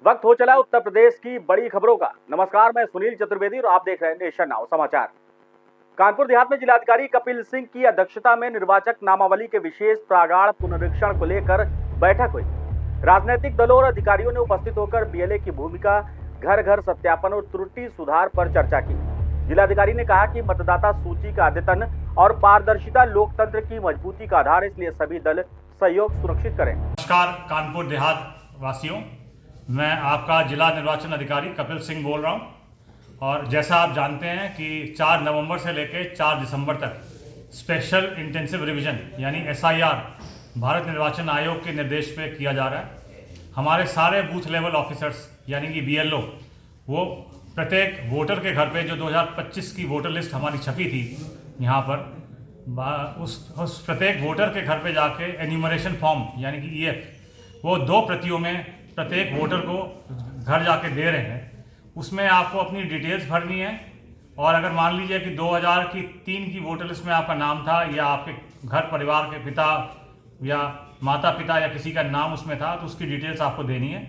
वक्त हो चला उत्तर प्रदेश की बड़ी खबरों का। नमस्कार, मैं सुनील चतुर्वेदी और आप देख रहे हैं नेशन नाउ समाचार। कानपुर देहात में जिलाधिकारी कपिल सिंह की अध्यक्षता में निर्वाचक नामावली के विशेष प्रागाढ़ पुनरीक्षण को लेकर बैठक हुई। राजनीतिक दलों और अधिकारियों ने उपस्थित होकर बीएलए की भूमिका, घर घर सत्यापन और त्रुटि सुधार पर चर्चा की। जिलाधिकारी ने कहा कि मतदाता सूची का अद्यतन और पारदर्शिता लोकतंत्र की मजबूती का आधार, इसलिए सभी दल सहयोग सुनिश्चित करें। नमस्कार कानपुर देहात वासियों, मैं आपका जिला निर्वाचन अधिकारी कपिल सिंह बोल रहा हूं। और जैसा आप जानते हैं कि 4 नवंबर से लेकर 4 दिसंबर तक स्पेशल इंटेंसिव रिवीजन यानी एसआईआर भारत निर्वाचन आयोग के निर्देश पे किया जा रहा है। हमारे सारे बूथ लेवल ऑफिसर्स यानी कि बीएलओ वो प्रत्येक वोटर के घर पे, जो 2025 की वोटर लिस्ट हमारी छपी थी यहाँ पर, उस प्रत्येक वोटर के घर पे जाके एन्यूमरेशन फॉर्म यानी कि ईएफ वो 2 प्रतियों में प्रत्येक वोटर को घर जाके दे रहे हैं। उसमें आपको अपनी डिटेल्स भरनी है और अगर मान लीजिए कि 2003 की वोटर लिस्ट में आपका नाम था या आपके घर परिवार के पिता या माता पिता या किसी का नाम उसमें था तो उसकी डिटेल्स आपको देनी है।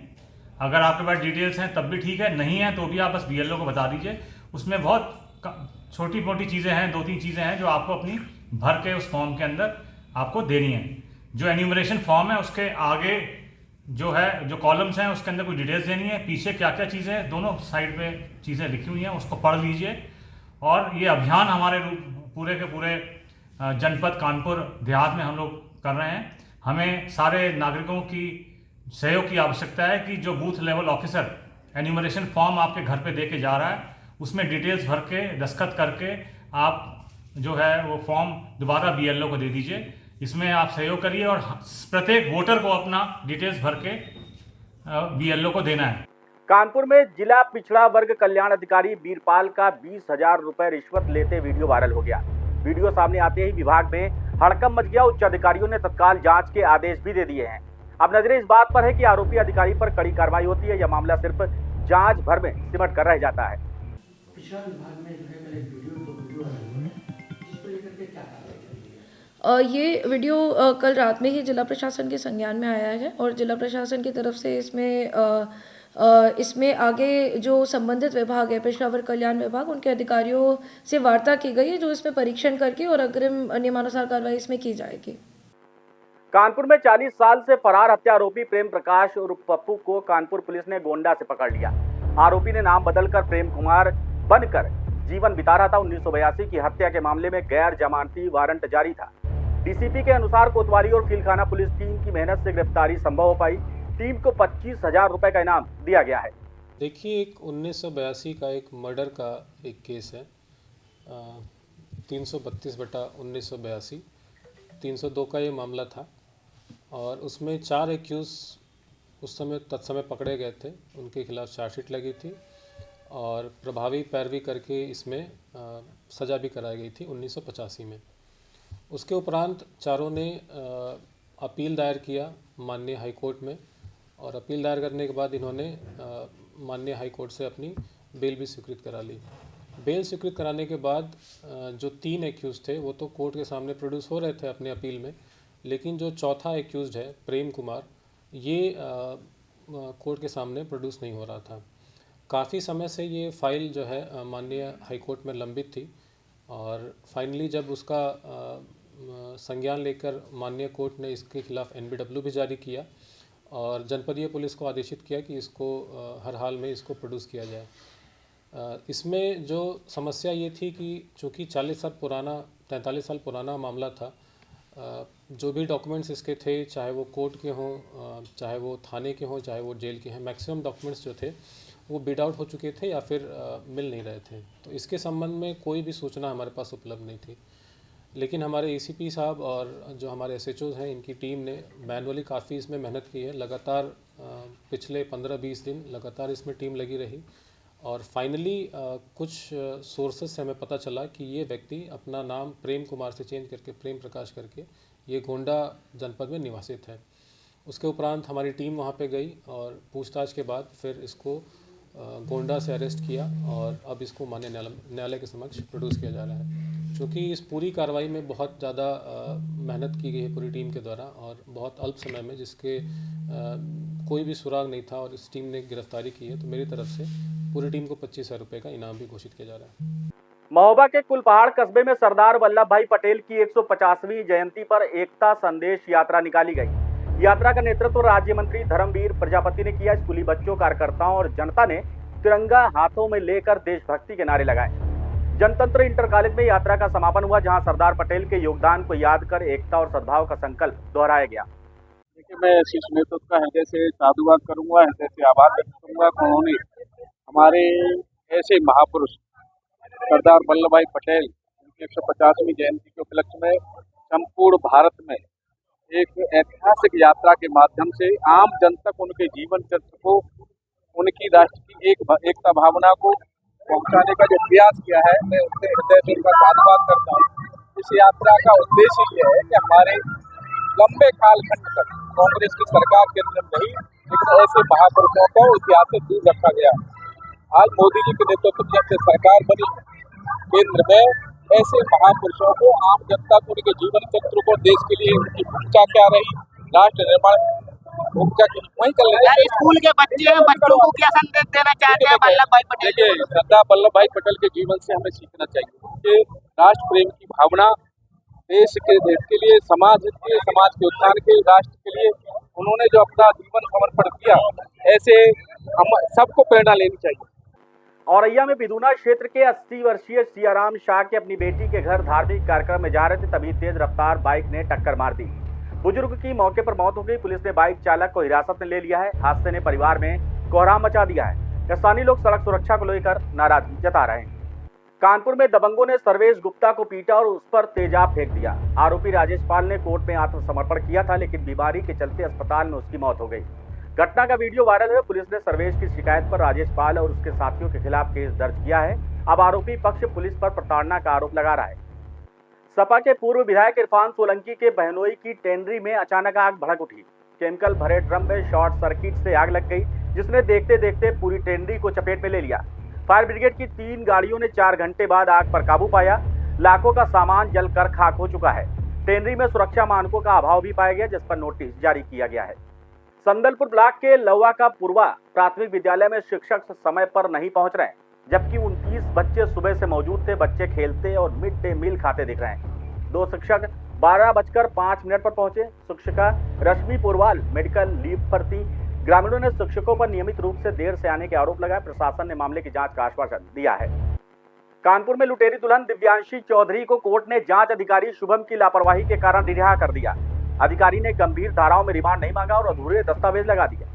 अगर आपके पास डिटेल्स हैं तब भी ठीक है, नहीं है तो भी आप बस बीएलओ को बता दीजिए। उसमें बहुत छोटी मोटी चीज़ें हैं, 2-3 चीज़ें हैं जो आपको अपनी भर के उस फॉर्म के अंदर आपको देनी है। जो एन्यूमरेशन फॉर्म है उसके आगे जो है, जो कॉलम्स हैं उसके अंदर कोई डिटेल्स देनी है, पीछे क्या क्या चीज़ें हैं, दोनों साइड पे चीज़ें लिखी हुई हैं, उसको पढ़ लीजिए। और ये अभियान हमारे पूरे के पूरे जनपद कानपुर देहात में हम लोग कर रहे हैं। हमें सारे नागरिकों की सहयोग की आवश्यकता है कि जो booth level officer enumeration form आपके घर पे दे के जा रहा है उसमें डिटेल्स भर के दस्तखत करके आप जो है वो फॉर्म दोबारा बीएलओ को दे दीजिए। इसमें आप सहयोग करिए और प्रत्येक वोटर को अपना डिटेल्स भर के बीएलओ को देना है। कानपुर में जिला पिछड़ा वर्ग कल्याण अधिकारी बीरपाल का 20,000 रुपए रिश्वत लेते वीडियो वायरल हो गया। वीडियो सामने आते ही विभाग में हड़कंप मच गया। उच्च अधिकारियों ने तत्काल जांच के आदेश भी दे दिए हैं। अब नजरें इस बात पर है कि आरोपी अधिकारी पर कड़ी कार्रवाई होती है या मामला सिर्फ जांच भर में सिमट कर रह जाता है। पिछड़ा विभाग में जो है कल एक वीडियो है जिसको लेकर के क्या कार्रवाई करेंगे? ये वीडियो कल रात में ही जिला प्रशासन के संज्ञान में आया है और जिला प्रशासन की तरफ से इसमें आगे जो संबंधित विभाग है, पिछड़ा वर्ग कल्याण विभाग, उनके अधिकारियों से वार्ता की गई है जो इसमें परीक्षण करके और अग्रिम नियमानुसार कार्रवाई इसमें की जाएगी। कानपुर में 40 साल से फरार हत्या आरोपी प्रेम प्रकाश उर्फ पप्पू को कानपुर पुलिस ने गोंडा से पकड़ लिया। आरोपी ने नाम बदलकर प्रेम कुमार बनकर जीवन बिता रहा था। 1982 की हत्या के मामले में गैर जमानती वारंट जारी था। डीसीपी के अनुसार कोतवाली और फीलखाना पुलिस टीम की मेहनत से गिरफ्तारी संभव हो पाई। टीम को 25,000 रुपए का इनाम दिया गया है। देखिए, एक 1982 का एक मर्डर का एक केस है, 332/1982, 302 का ये मामला था और उसमें 4 एक्यूज उस समय तत्समय पकड़े गए थे। उनके खिलाफ चार्जशीट लगी थी और प्रभावी पैरवी करके इसमें सज़ा भी कराई गई थी 1985 में। उसके उपरांत चारों ने अपील दायर किया माननीय हाईकोर्ट में और अपील दायर करने के बाद इन्होंने माननीय हाईकोर्ट से अपनी बेल भी स्वीकृत करा ली। बेल स्वीकृत कराने के बाद जो 3 एक्यूज़ थे वो तो कोर्ट के सामने प्रोड्यूस हो रहे थे अपने अपील में, लेकिन जो चौथा एक्यूज़ है प्रेम कुमार, ये कोर्ट के सामने प्रोड्यूस नहीं हो रहा था। काफ़ी समय से ये फाइल जो है माननीय हाईकोर्ट में लंबित थी और फाइनली जब उसका संज्ञान लेकर माननीय कोर्ट ने इसके खिलाफ एनबीडब्ल्यू भी जारी किया और जनपदीय पुलिस को आदेशित किया कि इसको हर हाल में इसको प्रोड्यूस किया जाए। इसमें जो समस्या ये थी कि चूँकि 43 साल पुराना मामला था, जो भी डॉक्यूमेंट्स इसके थे, चाहे वो कोर्ट के हों, चाहे वो थाने के हों, चाहे वो जेल के हैं, मैक्सिमम डॉक्यूमेंट्स जो थे वो बीट आउट हो चुके थे या फिर मिल नहीं रहे थे। तो इसके संबंध में कोई भी सूचना हमारे पास उपलब्ध नहीं थी। लेकिन हमारे एसीपी साहब और जो हमारे एसएचओ हैं, इनकी टीम ने मैनुअली काफ़ी इसमें मेहनत की है। लगातार पिछले 15-20 दिन लगातार इसमें टीम लगी रही और फाइनली कुछ सोर्सेस से हमें पता चला कि ये व्यक्ति अपना नाम प्रेम कुमार से चेंज करके प्रेम प्रकाश करके ये गोंडा जनपद में निवासित है। उसके उपरांत हमारी टीम वहाँ पे गई और पूछताछ के बाद फिर इसको गोंडा से अरेस्ट किया और अब इसको माननीय न्यायालय के समक्ष प्रोड्यूस किया जा रहा है। चूँकि इस पूरी कार्रवाई में बहुत ज़्यादा मेहनत की गई है पूरी टीम के द्वारा और बहुत अल्प समय में, जिसके कोई भी सुराग नहीं था और इस टीम ने गिरफ्तारी की है, तो मेरी तरफ से पूरी टीम को 25,000 रुपये का इनाम भी घोषित किया जा रहा है। महोबा के कुलपहाड़ कस्बे में सरदार वल्लभ भाई पटेल की 150वीं जयंती पर एकता संदेश यात्रा निकाली गई। यात्रा का नेतृत्व राज्य मंत्री धर्मवीर प्रजापति ने किया। स्कूली बच्चों, कार्यकर्ताओं और जनता ने तिरंगा हाथों में लेकर देशभक्ति के नारे लगाए। जनतंत्र इंटर कॉलेज में यात्रा का समापन हुआ, जहां सरदार पटेल के योगदान को याद कर एकता और सद्भाव का संकल्प दोहराया गया। देखिए, मैं शीर्ष नेतृत्व का हृदय से साधुवाद करूंगा, हृदय से आभार व्यक्त करूंगा। उन्होंने हमारे ऐसे महापुरुष सरदार वल्लभ भाई पटेल उनकी 150वीं जयंती के उपलक्ष्य में संपूर्ण भारत में एक ऐतिहासिक यात्रा के माध्यम से आम जन तक उनके जीवन चरित्र को, उनकी राष्ट्र की एकता भावना को पहुंचाने का जो प्रयास किया है, मैं उनसे हृदय से उनका साधुवाद करता हूँ। इस यात्रा का उद्देश्य ये है कि हमारे लंबे कालखंड तक कांग्रेस की सरकार केंद्र में रही, लेकिन ऐसे महापुरुषों को इतिहास से दूर रखा गया। आज मोदी जी के नेतृत्व में जब से सरकार बनी केंद्र में, ऐसे महापुरुषों को, आम जनता को, उनके जीवन चरित्र को, देश के लिए उनकी भूमिका क्या रही, राष्ट्र निर्माण भूमिका की, वही कर लेंगे। स्कूल के बच्चों को क्या संदेश देना चाहते हैं वल्लभ भाई पटेल? देखिए, सरदार वल्लभ भाई पटेल के जीवन से हमें सीखना चाहिए कि राष्ट्र प्रेम की भावना, देश के लिए, समाज के उत्थान के, राष्ट्र के लिए उन्होंने जो अपना जीवन समर्पण किया, ऐसे हम सबको प्रेरणा लेनी चाहिए। औरैया में बिदुना क्षेत्र के 80 वर्षीय सियाराम शाह के अपनी बेटी के घर धार्मिक कार्यक्रम में जा रहे थे, तभी तेज रफ्तार बाइक ने टक्कर मार दी। बुजुर्ग की मौके पर मौत हो गई। पुलिस ने बाइक चालक को हिरासत में ले लिया है। हादसे ने परिवार में कोहराम मचा दिया है। स्थानीय लोग सड़क सुरक्षा को लेकर नाराजगी जता रहे हैं। कानपुर में दबंगों ने सर्वेश गुप्ता को पीटा और उस पर तेजाब फेंक दिया। आरोपी राजेश पाल ने कोर्ट में आत्मसमर्पण किया था, लेकिन बीमारी के चलते अस्पताल में उसकी मौत हो गई। घटना का वीडियो वायरल है। पुलिस ने सर्वेश की शिकायत पर राजेश पाल और उसके साथियों के खिलाफ केस दर्ज किया है। अब आरोपी पक्ष पुलिस पर प्रताड़ना का आरोप लगा रहा है। सपा के पूर्व विधायक इरफान सोलंकी के बहनोई की टेनरी में अचानक आग भड़क उठी। केमिकल भरे ड्रम में शॉर्ट सर्किट से आग लग गई, जिसने देखते देखते पूरी टेनरी को चपेट में ले लिया। फायर ब्रिगेड की 3 गाड़ियों ने 4 घंटे बाद आग पर काबू पाया। लाखों का सामान जलकर खाक हो चुका है। टेनरी में सुरक्षा मानकों का अभाव भी पाया गया, जिस पर नोटिस जारी किया गया है। संदलपुर ब्लॉक के लौवा का पूर्वा प्राथमिक विद्यालय में शिक्षक समय पर नहीं पहुंच रहे, जबकि 29 बच्चे सुबह से मौजूद थे। बच्चे खेलते और मिड डे मील खाते दिख रहे हैं। 2 शिक्षक 12:05 पर पहुंचे। शिक्षिका रश्मि पुरवाल मेडिकल लीव पर थी। ग्रामीणों ने शिक्षकों पर नियमित रूप से देर से आने के आरोप लगाए। प्रशासन ने मामले की जांच का आश्वासन दिया है। कानपुर में लुटेरी दुल्हन दिव्यांशी चौधरी को कोर्ट ने जांच अधिकारी शुभम की लापरवाही के कारण रिहा कर दिया। अधिकारी ने गंभीर धाराओं में रिमांड नहीं मांगा और अधूरे दस्तावेज लगा दिए।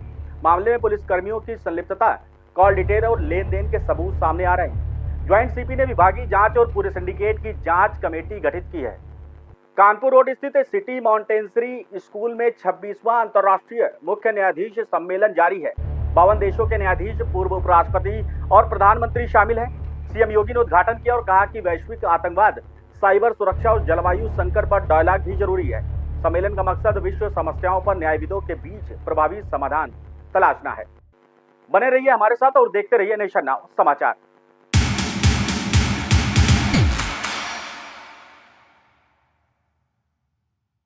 मामले में पुलिसकर्मियों की संलिप्तता, कॉल डिटेल और लेन देन के सबूत सामने आ रहे हैं। ज्वाइंट सीपी ने विभागीय जांच और पूरे सिंडिकेट की जांच कमेटी गठित की है। कानपुर रोड स्थित सिटी माउंटेन्सरी स्कूल में 26वां अंतर्राष्ट्रीय मुख्य न्यायाधीश सम्मेलन जारी है। 52 देशों के न्यायाधीश, पूर्व उपराष्ट्रपति और प्रधानमंत्री शामिल हैं। सीएम योगी ने उद्घाटन किया और कहा कि वैश्विक आतंकवाद, साइबर सुरक्षा और जलवायु संकट पर डायलॉग भी जरूरी है। सम्मेलन का मकसद विश्व समस्याओं पर न्यायविदों के बीच प्रभावी समाधान तलाशना है। बने रहिए हमारे साथ और देखते रहिए नेशन नाउ समाचार।